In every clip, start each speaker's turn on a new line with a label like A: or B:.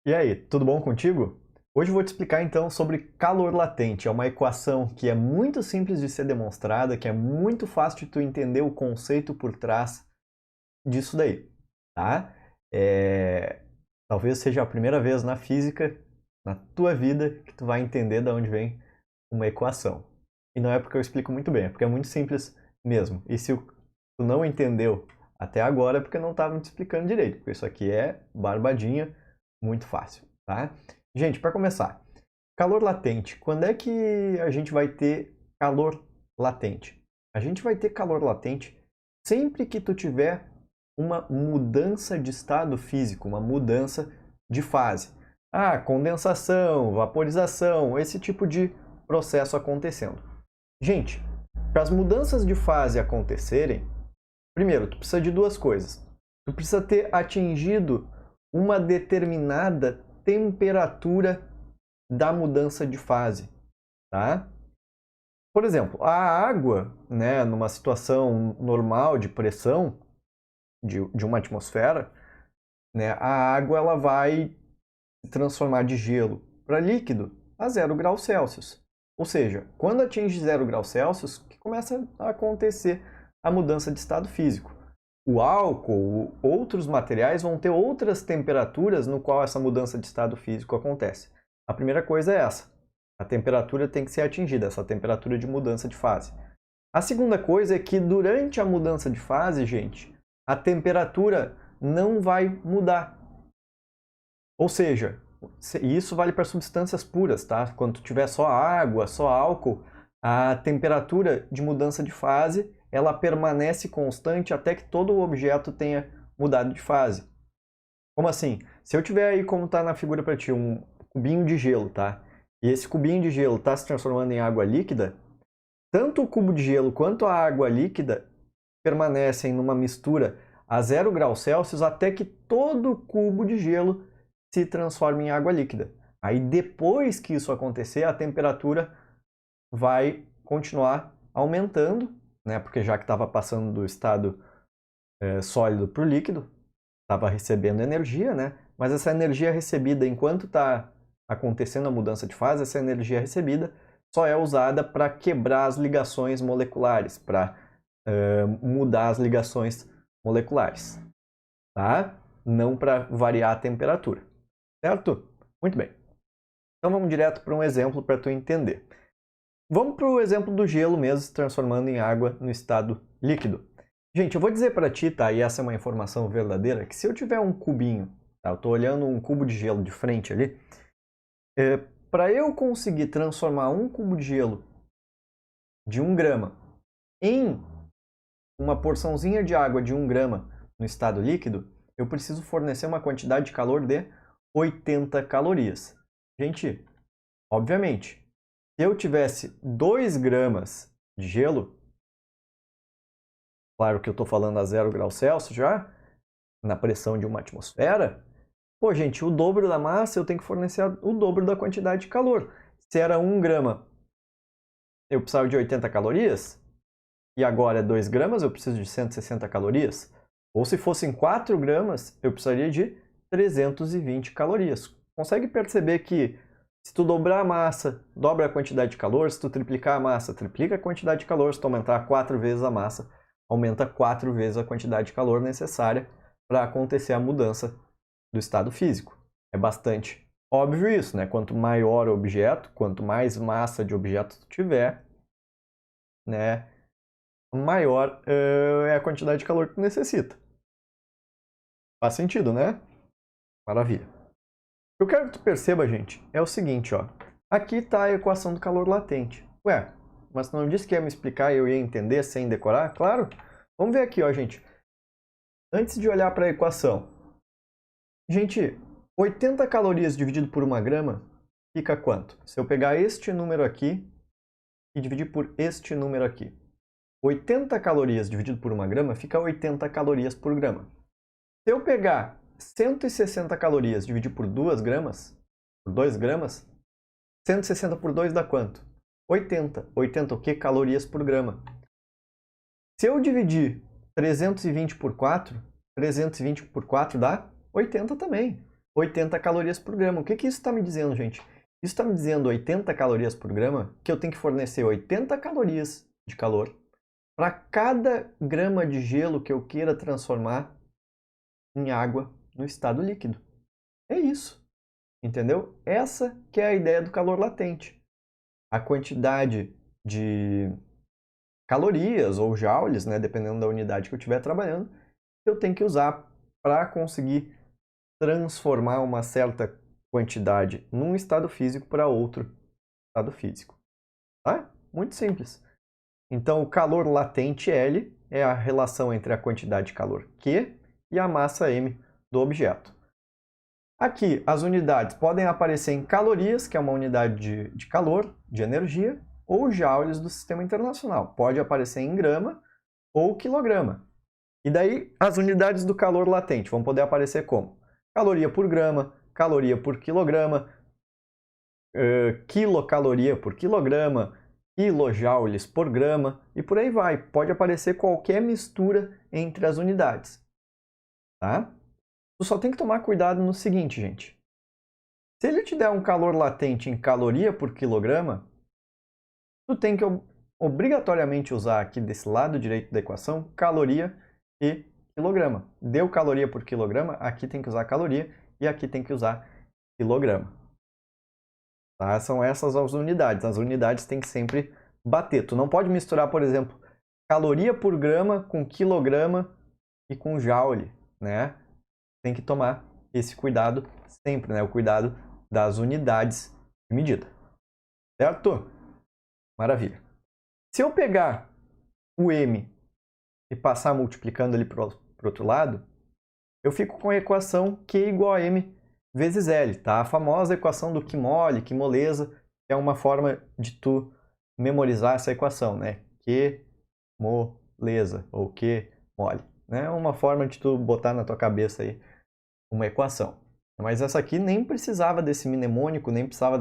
A: E aí, tudo bom contigo? Hoje eu vou te explicar então sobre calor latente. É uma equação que é muito simples de ser demonstrada, que é muito fácil de tu entender o conceito por trás disso daí, tá? Talvez seja a primeira vez na física, na tua vida, que tu vai entender de onde vem uma equação. E não é porque eu explico muito bem, é porque é muito simples mesmo. E se tu não entendeu até agora, é porque eu não estava te explicando direito, porque isso aqui é barbadinha, muito fácil, tá? Gente, para começar, calor latente. Quando é que a gente vai ter calor latente? A gente vai ter calor latente sempre que tu tiver uma mudança de estado físico, uma mudança de fase. Ah, condensação, vaporização, esse tipo de processo acontecendo. Gente, para as mudanças de fase acontecerem, primeiro, tu precisa de duas coisas. Tu precisa ter atingido uma determinada temperatura da mudança de fase, tá? Por exemplo, a água, né, numa situação normal de pressão de uma atmosfera, né, a água ela vai se transformar de gelo para líquido a 0 graus Celsius. Ou seja, quando atinge 0 graus Celsius, que começa a acontecer a mudança de estado físico. O álcool, outros materiais vão ter outras temperaturas no qual essa mudança de estado físico acontece. A primeira coisa é essa. A temperatura tem que ser atingida, essa temperatura de mudança de fase. A segunda coisa é que durante a mudança de fase, gente, a temperatura não vai mudar. Ou seja, isso vale para substâncias puras, tá? Quando tu tiver só água, só álcool, a temperatura de mudança de fase ela permanece constante até que todo o objeto tenha mudado de fase. Como assim? Se eu tiver aí, como está na figura para ti, um cubinho de gelo, tá? E esse cubinho de gelo está se transformando em água líquida, tanto o cubo de gelo quanto a água líquida permanecem numa mistura a 0 graus Celsius até que todo o cubo de gelo se transforme em água líquida. Aí depois que isso acontecer, a temperatura vai continuar aumentando, né? Porque já que estava passando do estado sólido para o líquido, estava recebendo energia, né? Mas essa energia recebida enquanto está acontecendo a mudança de fase, essa energia recebida só é usada para quebrar as ligações moleculares, para mudar as ligações moleculares, tá? Não para variar a temperatura, certo? Muito bem. Então vamos direto para um exemplo para tu entender. Vamos para o exemplo do gelo mesmo se transformando em água no estado líquido. Gente, eu vou dizer para ti, tá? E essa é uma informação verdadeira, que se eu tiver um cubinho, tá? Eu estou olhando um cubo de gelo de frente ali, para eu conseguir transformar um cubo de gelo de 1 grama em uma porçãozinha de água de 1 grama no estado líquido, eu preciso fornecer uma quantidade de calor de 80 calorias. Gente, obviamente, se eu tivesse 2 gramas de gelo, claro que eu estou falando a 0 graus Celsius já, na pressão de uma atmosfera, pô, gente, o dobro da massa eu tenho que fornecer o dobro da quantidade de calor. Se era 1 grama, eu precisava de 80 calorias, e agora é 2 gramas, eu preciso de 160 calorias. Ou se fossem 4 gramas, eu precisaria de 320 calorias. Consegue perceber que se tu dobrar a massa, dobra a quantidade de calor. Se tu triplicar a massa, triplica a quantidade de calor. Se tu aumentar 4 vezes a massa, aumenta 4 vezes a quantidade de calor necessária para acontecer a mudança do estado físico. É bastante óbvio isso, né? Quanto maior o objeto, quanto mais massa de objeto tu tiver, né, maior é a quantidade de calor que tu necessita. Faz sentido, né? Maravilha. O que eu quero que tu perceba, gente, é o seguinte, ó. Aqui está a equação do calor latente. Ué, mas tu não disse que ia me explicar e eu ia entender sem decorar? Claro. Vamos ver aqui, ó, gente. Antes de olhar para a equação. Gente, 80 calorias dividido por 1 grama fica quanto? Se eu pegar este número aqui e dividir por este número aqui. 80 calorias dividido por 1 grama fica 80 calorias por grama. Se eu pegar 160 calorias e dividir por 2 gramas, por 2 gramas, 160 por 2 dá quanto? 80. 80 o quê? Calorias por grama. Se eu dividir 320 por 4, 320 por 4 dá 80 também. 80 calorias por grama. O que isso está me dizendo, gente? Isso está me dizendo 80 calorias por grama, que eu tenho que fornecer 80 calorias de calor para cada grama de gelo que eu queira transformar em água no estado líquido. É isso, entendeu? Essa que é a ideia do calor latente. A quantidade de calorias ou joules, né, dependendo da unidade que eu estiver trabalhando, eu tenho que usar para conseguir transformar uma certa quantidade num estado físico para outro estado físico. Tá? Muito simples. Então, o calor latente L é a relação entre a quantidade de calor Q e a massa M do objeto. Aqui, as unidades podem aparecer em calorias, que é uma unidade de calor, de energia, ou joules do Sistema Internacional. Pode aparecer em grama ou quilograma. E daí, as unidades do calor latente vão poder aparecer como? Caloria por grama, caloria por quilograma, quilocaloria por quilograma, quilojoules por grama e por aí vai. Pode aparecer qualquer mistura entre as unidades. Tá? Tu só tem que tomar cuidado no seguinte, gente. Se ele te der um calor latente em caloria por quilograma, tu tem que obrigatoriamente usar aqui desse lado direito da equação caloria e quilograma. Deu caloria por quilograma, aqui tem que usar caloria e aqui tem que usar quilograma. Tá? São essas as unidades. As unidades têm que sempre bater. Tu não pode misturar, por exemplo, caloria por grama com quilograma e com joule, né? Tem que tomar esse cuidado sempre, né? O cuidado das unidades de medida. Certo? Maravilha. Se eu pegar o M e passar multiplicando ali para o outro lado, eu fico com a equação Q igual a M vezes L, tá? A famosa equação do Q mole, Q moleza, que é uma forma de tu memorizar essa equação, né? Q moleza ou Q mole, né? É uma forma de tu botar na tua cabeça aí uma equação. Mas essa aqui nem precisava desse mnemônico, nem precisava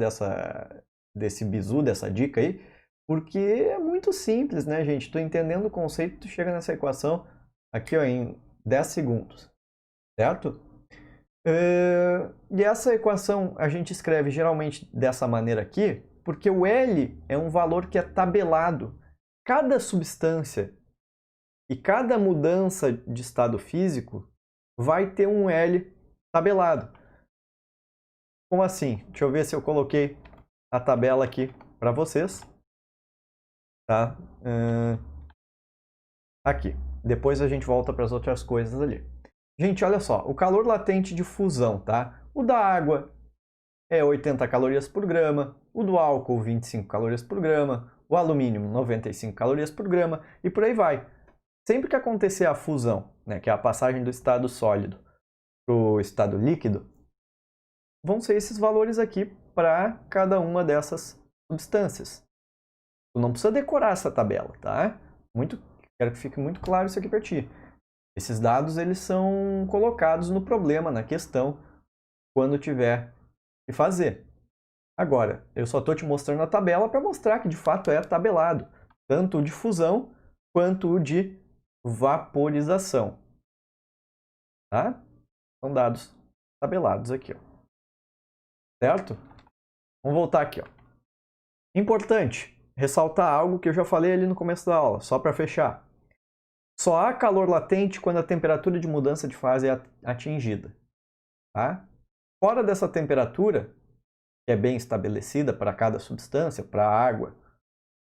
A: desse bizu, dessa dica aí, porque é muito simples, né, gente? Tu entendendo o conceito, tu chega nessa equação aqui ó, em 10 segundos, certo? E essa equação a gente escreve geralmente dessa maneira aqui, porque o L é um valor que é tabelado. Cada substância e cada mudança de estado físico vai ter um L tabelado. Como assim? Deixa eu ver se eu coloquei a tabela aqui para vocês. Tá? Aqui. Depois a gente volta para as outras coisas ali. Gente, olha só. O calor latente de fusão, tá? O da água é 80 calorias por grama. O do álcool, 25 calorias por grama. O alumínio, 95 calorias por grama. E por aí vai. Sempre que acontecer a fusão, né, que é a passagem do estado sólido para o estado líquido, vão ser esses valores aqui para cada uma dessas substâncias. Tu não precisa decorar essa tabela, tá? Quero que fique muito claro isso aqui para ti. Esses dados eles são colocados no problema, na questão, quando tiver que fazer. Agora, eu só estou te mostrando a tabela para mostrar que de fato é tabelado, tanto o de fusão quanto o de vaporização. Tá? São dados tabelados aqui, ó. Certo? Vamos voltar aqui, ó. Importante ressaltar algo que eu já falei ali no começo da aula, só para fechar. Só há calor latente quando a temperatura de mudança de fase é atingida. Tá? Fora dessa temperatura, que é bem estabelecida para cada substância, para a água,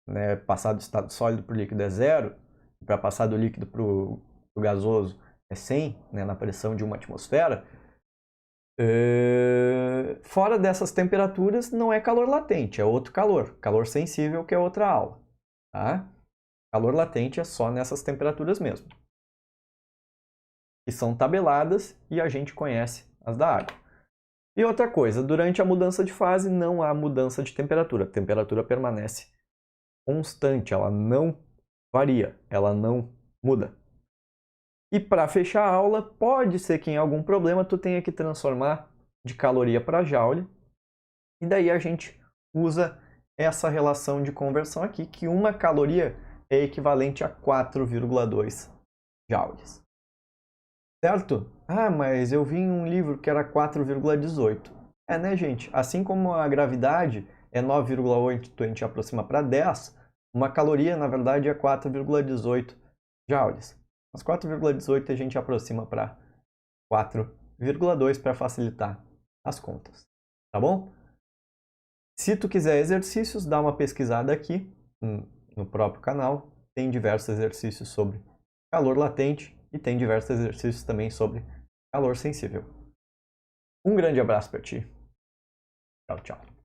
A: né, passar do estado sólido para o líquido é 0, para passar do líquido para o gasoso é 100, né, na pressão de uma atmosfera. Fora dessas temperaturas não é calor latente, é outro calor. Calor sensível, que é outra aula. Tá? Calor latente é só nessas temperaturas mesmo. Que são tabeladas e a gente conhece as da água. E outra coisa, durante a mudança de fase não há mudança de temperatura. A temperatura permanece constante, ela não varia, ela não muda. E para fechar a aula, pode ser que em algum problema tu tenha que transformar de caloria para joule. E daí a gente usa essa relação de conversão aqui, que uma caloria é equivalente a 4,2 joules. certo? Ah, mas eu vi em um livro que era 4,18. É, né, gente? Assim como a gravidade é 9,8, a gente aproxima para 10, uma caloria, na verdade, é 4,18 joules. Mas 4,18 a gente aproxima para 4,2 para facilitar as contas. Tá bom? Se tu quiser exercícios, dá uma pesquisada aqui no próprio canal. Tem diversos exercícios sobre calor latente e tem diversos exercícios também sobre calor sensível. Um grande abraço para ti. Tchau, tchau.